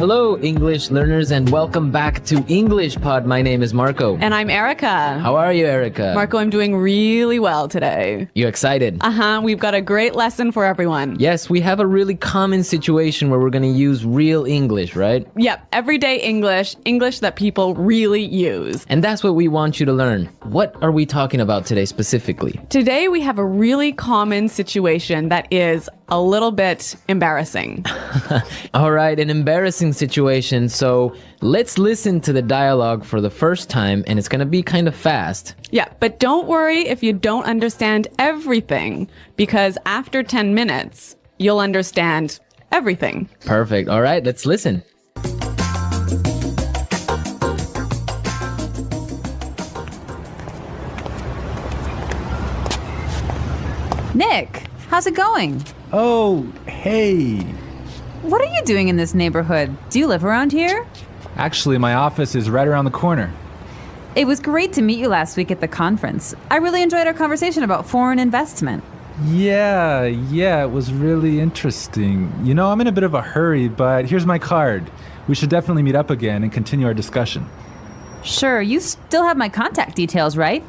Hello, English learners, and welcome back to English Pod. My name is Marco. And I'm Erica. How are you, Erica? Marco, I'm doing really well today. You excited? We've got a great lesson for everyone. Yes, we have a really common situation where we're going to use real English, right? Yep, everyday English, English that people really use. And that's what we want you to learn. What are we talking about today specifically? Today we have a really common situation that is a little bit embarrassing. All right, an embarrassing situation. So let's listen to the dialogue for the first time, and it's going to be kind of fast. Yeah, but don't worry if you don't understand everything, because after 10 minutes, you'll understand everything. Perfect. All right, let's listen. Nick, how's it going? Oh, hey. What are you doing in this neighborhood? Do you live around here? Actually, my office is right around the corner. It was great to meet you last week at the conference. I really enjoyed our conversation about foreign investment. Yeah, it was really interesting. You know, I'm in a bit of a hurry, but here's my card. We should definitely meet up again and continue our discussion. Sure, you still have my contact details, right?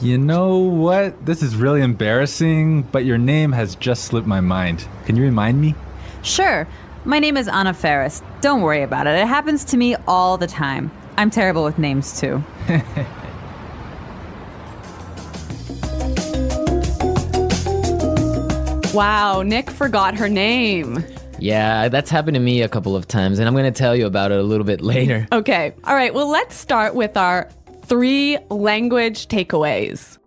You know what? This is really embarrassing, but your name has just slipped my mind. Can you remind me? Sure. My name is Anna Ferris. Don't worry about it. It happens to me all the time. I'm terrible with names, too. Wow, Nick forgot her name. Yeah, that's happened to me a couple of times, and I'm going to tell you about it a little bit later. Okay, all right, well, let's start with our 3 language takeaways.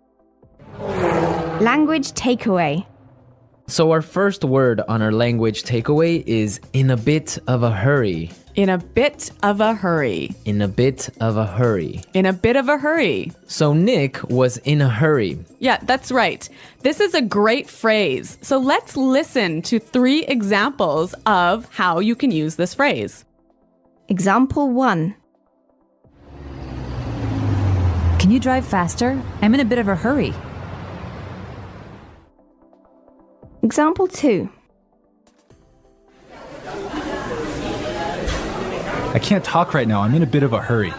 Language takeaway. So our first word on our language takeaway is in a bit of a hurry. In a bit of a hurry. In a bit of a hurry. In a bit of a hurry. So Nick was in a hurry. Yeah, that's right. This is a great phrase. So let's listen to 3 examples of how you can use this phrase. Example 1. Can you drive faster? I'm in a bit of a hurry. Example 2. I can't talk right now. I'm in a bit of a hurry.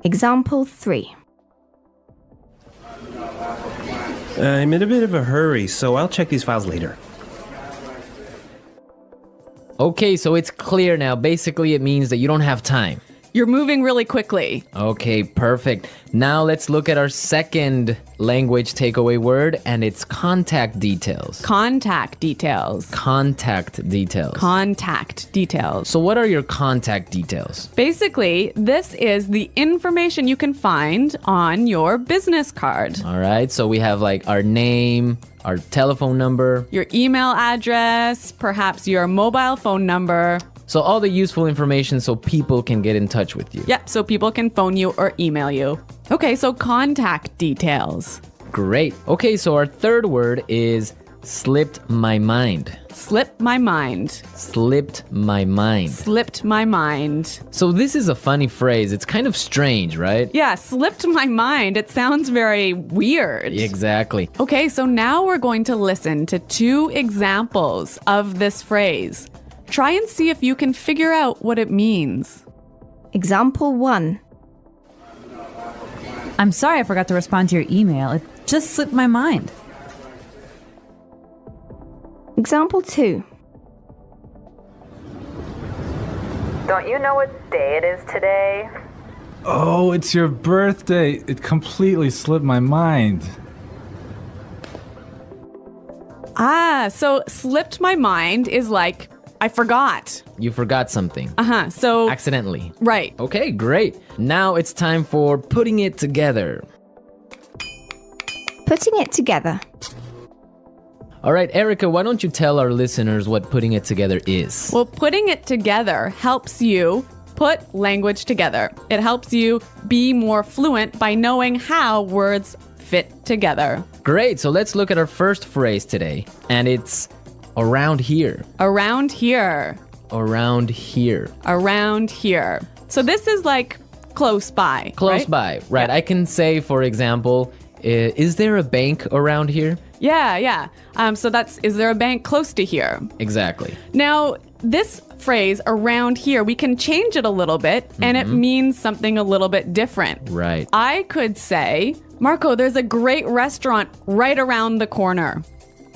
Example 3. I'm in a bit of a hurry, so I'll check these files later. Okay, so it's clear now. Basically, it means that you don't have time. You're moving really quickly. Okay, perfect. Now let's look at our second language takeaway word, and it's contact details. Contact details. Contact details. Contact details. So what are your contact details? Basically, this is the information you can find on your business card. All right, so we have like our name, our telephone number. Your email address, perhaps your mobile phone number. So all the useful information so people can get in touch with you. Yep, so people can phone you or email you. Okay, so contact details. Great. Okay, so our third word is slipped my mind. Slipped my mind. Slipped my mind. Slipped my mind. So this is a funny phrase. It's kind of strange, right? Yeah, slipped my mind. It sounds very weird. Exactly. Okay, so now we're going to listen to 2 examples of this phrase. Try and see if you can figure out what it means. Example 1. I'm sorry I forgot to respond to your email. It just slipped my mind. Example 2. Don't you know what day it is today? Oh, it's your birthday. It completely slipped my mind. So slipped my mind is like, I forgot. You forgot something. So, Accidentally. right. Okay, great. Now it's time for putting it together. Putting it together. All right, Erica, why don't you tell our listeners what putting it together is? Well, putting it together helps you put language together. It helps you be more fluent by knowing how words fit together. Great, so let's look at our first phrase today, and it's around here. Around here. Around here. Around here. So this is like close by. Close right? by, right. Yeah. I can say, for example, is there a bank around here? Yeah. So that's, is there a bank close to here? Exactly. Now, this phrase around here, we can change it a little bit and it means something a little bit different. Right. I could say, Marco, there's a great restaurant right around the corner.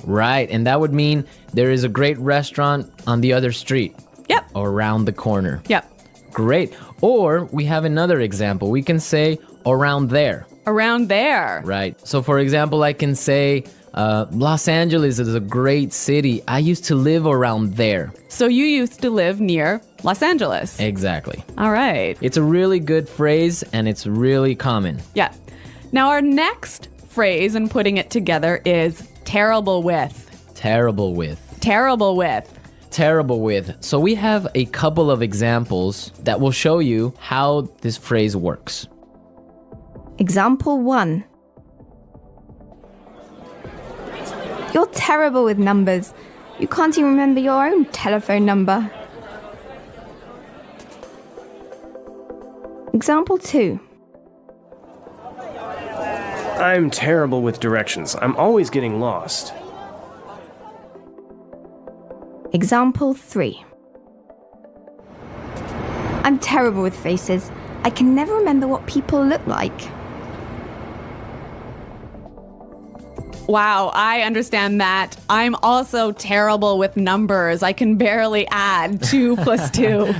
Right. And that would mean there is a great restaurant on the other street. Yep. Or around the corner. Yep. Great. Or we have another example. We can say around there. Around there. Right. So for example, I can say Los Angeles is a great city. I used to live around there. So you used to live near Los Angeles. Exactly. All right. It's a really good phrase and it's really common. Yeah. Now our next phrase in putting it together is terrible with. Terrible with. Terrible with. Terrible with. So we have a couple of examples that will show you how this phrase works. Example 1. You're terrible with numbers. You can't even remember your own telephone number. Example 2. I'm terrible with directions. I'm always getting lost. Example 3. I'm terrible with faces. I can never remember what people look like. Wow, I understand that. I'm also terrible with numbers. I can barely add 2 plus 2.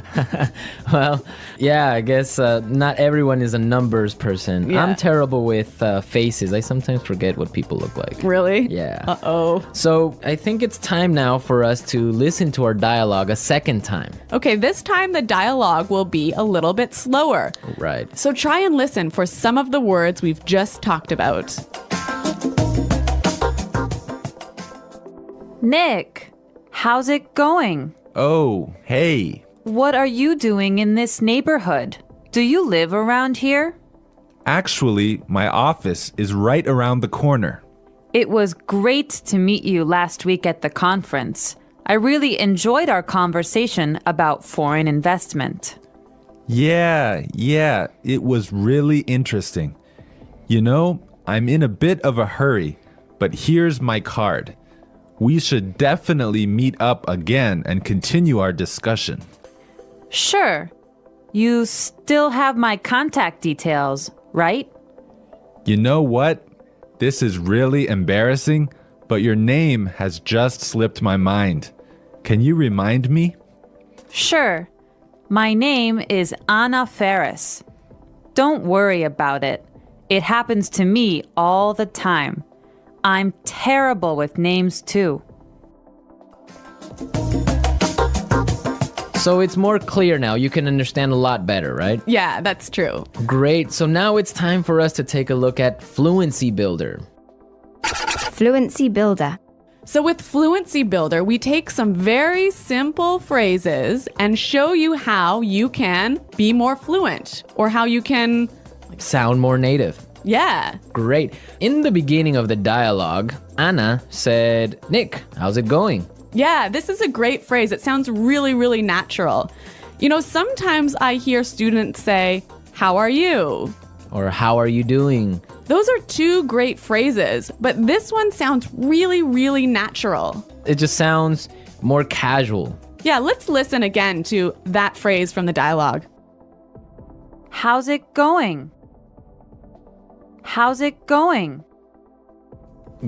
Well, yeah, I guess not everyone is a numbers person. Yeah. I'm terrible with faces. I sometimes forget what people look like. Really? Yeah. Uh-oh. So I think it's time now for us to listen to our dialogue a second time. Okay, this time the dialogue will be a little bit slower. Right. So try and listen for some of the words we've just talked about. Nick, how's it going? Oh, hey. What are you doing in this neighborhood? Do you live around here? Actually, my office is right around the corner. It was great to meet you last week at the conference. I really enjoyed our conversation about foreign investment. Yeah, it was really interesting. You know, I'm in a bit of a hurry, but here's my card. We should definitely meet up again and continue our discussion. Sure. You still have my contact details, right? You know what? This is really embarrassing, but your name has just slipped my mind. Can you remind me? Sure. My name is Anna Ferris. Don't worry about it. It happens to me all the time. I'm terrible with names too. So it's more clear now. You can understand a lot better, right? Yeah, that's true. Great. So now it's time for us to take a look at Fluency Builder. Fluency Builder. So with Fluency Builder, we take some very simple phrases and show you how you can be more fluent or how you can, Sound more native. yeah. Great. In the beginning of the dialogue, Anna said, Nick, how's it going? Yeah, this is a great phrase. It sounds really, really natural. You know, sometimes I hear students say, how are you? Or how are you doing? Those are 2 great phrases, but this one sounds really, really natural. It just sounds more casual. Yeah, let's listen again to that phrase from the dialogue. How's it going? How's it going?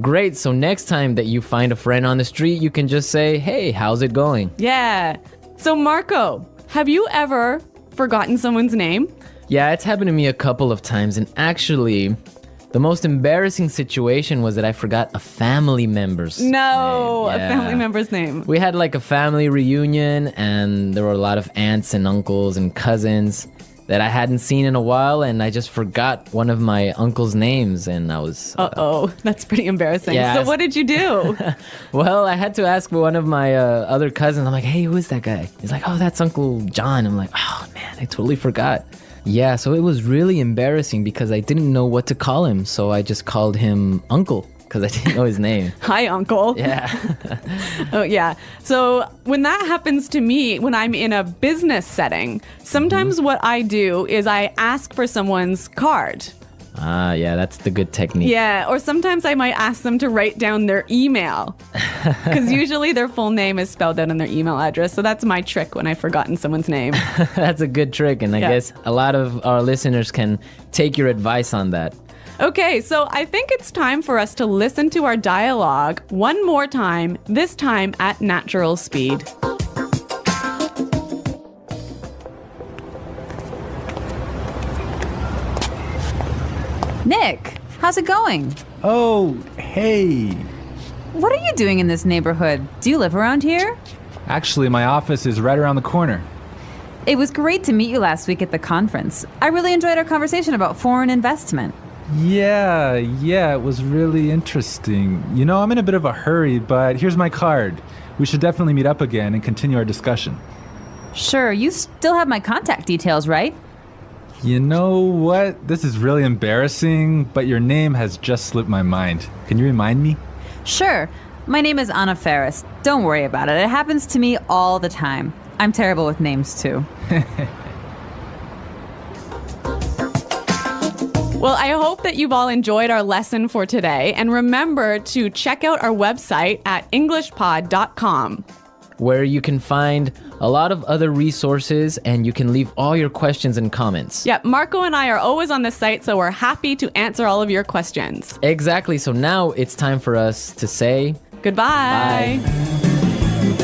Great. So next time that you find a friend on the street, you can just say, hey, how's it going? Yeah. So Marco, have you ever forgotten someone's name? Yeah, it's happened to me a couple of times. And actually, the most embarrassing situation was that I forgot a family member's No, name. a Yeah. family member's name. We had like a family reunion and there were a lot of aunts and uncles and cousins that I hadn't seen in a while, and I just forgot one of my uncle's names, and I was... Uh-oh, that's pretty embarrassing. Yeah. So what did you do? Well, I had to ask one of my other cousins. I'm like, hey, who is that guy? He's like, oh, that's Uncle John. I'm like, oh, man, I totally forgot. Yeah, so it was really embarrassing because I didn't know what to call him, so I just called him Uncle because I didn't know his name. Hi, Uncle. Yeah. Oh, yeah. So when that happens to me, when I'm in a business setting, sometimes what I do is I ask for someone's card. Ah, yeah, that's the good technique. Yeah, or sometimes I might ask them to write down their email. Because usually their full name is spelled out in their email address. So that's my trick when I've forgotten someone's name. That's a good trick, and I Yeah. guess a lot of our listeners can take your advice on that. Okay, so I think it's time for us to listen to our dialogue one more time, this time at natural speed. Nick, how's it going? Oh, hey. What are you doing in this neighborhood? Do you live around here? Actually, my office is right around the corner. It was great to meet you last week at the conference. I really enjoyed our conversation about foreign investment. Yeah, it was really interesting. You know, I'm in a bit of a hurry, but here's my card. We should definitely meet up again and continue our discussion. Sure, you still have my contact details, right? You know what? This is really embarrassing, but your name has just slipped my mind. Can you remind me? Sure. My name is Anna Ferris. Don't worry about it. It happens to me all the time. I'm terrible with names, too. Well, I hope that you've all enjoyed our lesson for today. And remember to check out our website at EnglishPod.com. where you can find a lot of other resources and you can leave all your questions and comments. Yeah, Marco and I are always on the site, so we're happy to answer all of your questions. Exactly. So now it's time for us to say Goodbye. Bye.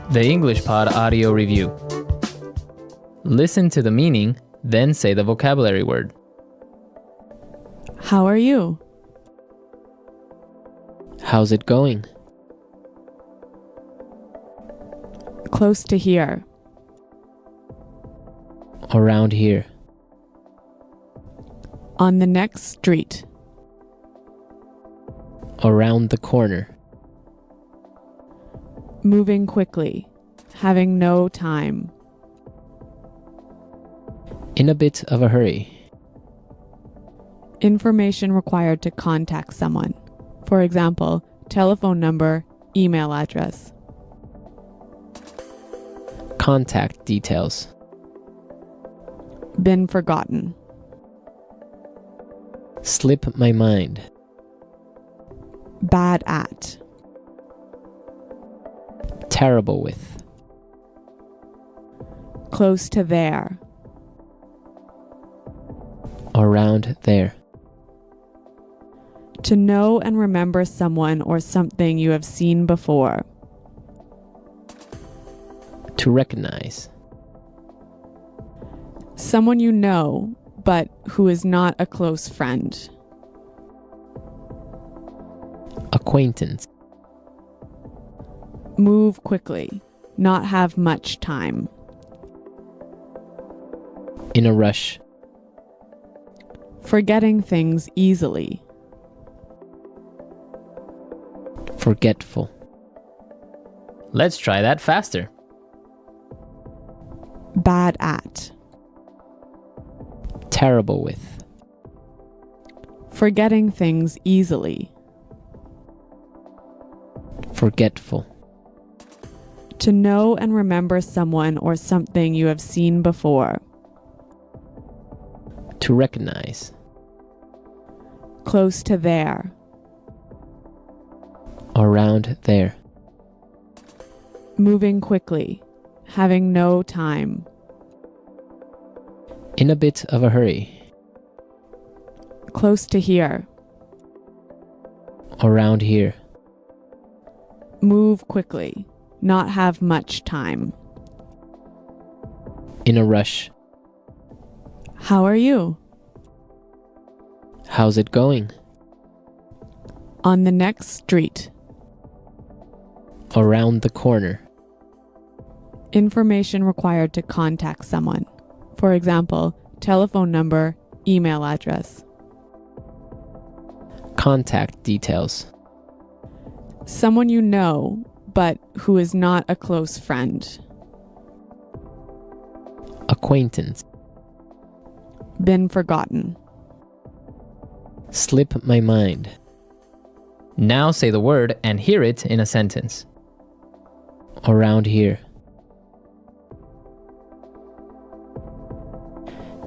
The English Pod audio review. Listen to the meaning, then say the vocabulary word. How are you? How's it going? Close to here. Around here. On the next street. Around the corner. Moving quickly. Having no time. In a bit of a hurry. Information required to contact someone. For example, telephone number, email address. Contact details. Been forgotten. Slip my mind. Bad at. Terrible with. Close to there. Around there. To know and remember someone or something you have seen before. To recognize. Someone you know, but who is not a close friend. Acquaintance. Move quickly. Not have much time. In a rush. Forgetting things easily. Forgetful. Let's try that faster. Bad at. Terrible with. Forgetting things easily. Forgetful. To know and remember someone or something you have seen before. To recognize. Close to there. Around there. Moving quickly. Having no time. In a bit of a hurry. Close to here. Around here. Move quickly. Not have much time. In a rush. How are you? How's it going? On the next street. Around the corner. Information required to contact someone. For example, telephone number, email address. Contact details. Someone you know, but who is not a close friend. Acquaintance. Been forgotten. Slip my mind. Now say the word and hear it in a sentence. Around here.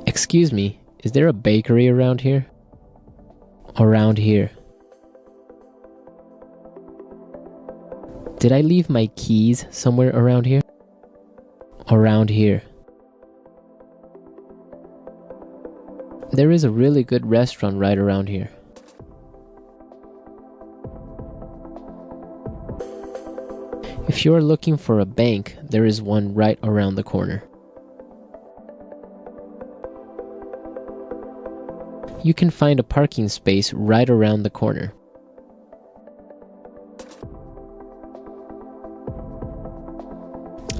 Excuse me, is there a bakery around here? Around here. Did I leave my keys somewhere around here? Around here. There is a really good restaurant right around here. If you are looking for a bank, there is one right around the corner. You can find a parking space right around the corner.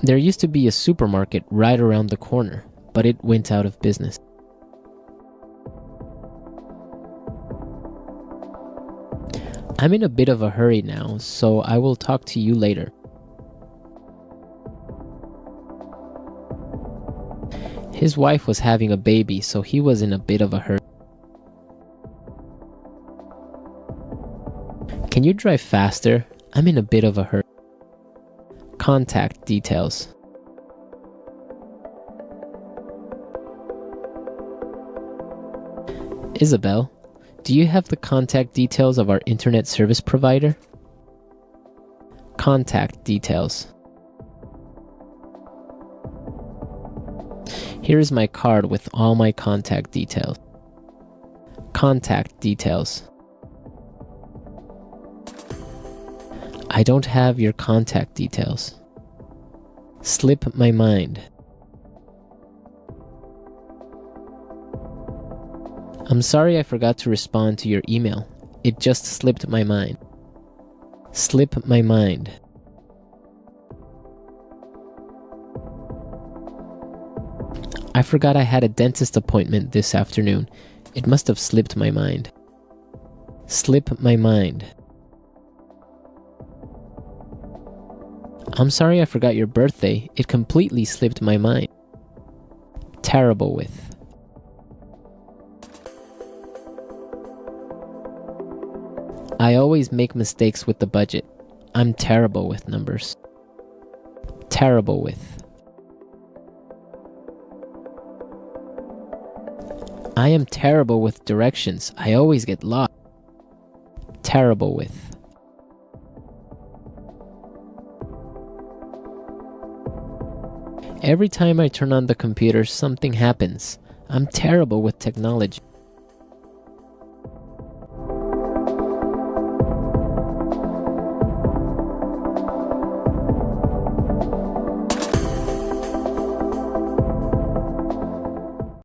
There used to be a supermarket right around the corner, but it went out of business. I'm in a bit of a hurry now, so I will talk to you later. His wife was having a baby, so he was in a bit of a hurry. Can you drive faster? I'm in a bit of a hurry. Contact details. Isabel, do you have the contact details of our internet service provider? Contact details. Here is my card with all my contact details. Contact details. I don't have your contact details. Slip my mind. I'm sorry I forgot to respond to your email. It just slipped my mind. Slip my mind. I forgot I had a dentist appointment this afternoon. It must have slipped my mind. Slip my mind. I'm sorry I forgot your birthday. It completely slipped my mind. Terrible with. I always make mistakes with the budget. I'm terrible with numbers. Terrible with. I am terrible with directions. I always get lost. Terrible with. Every time I turn on the computer, something happens. I'm terrible with technology.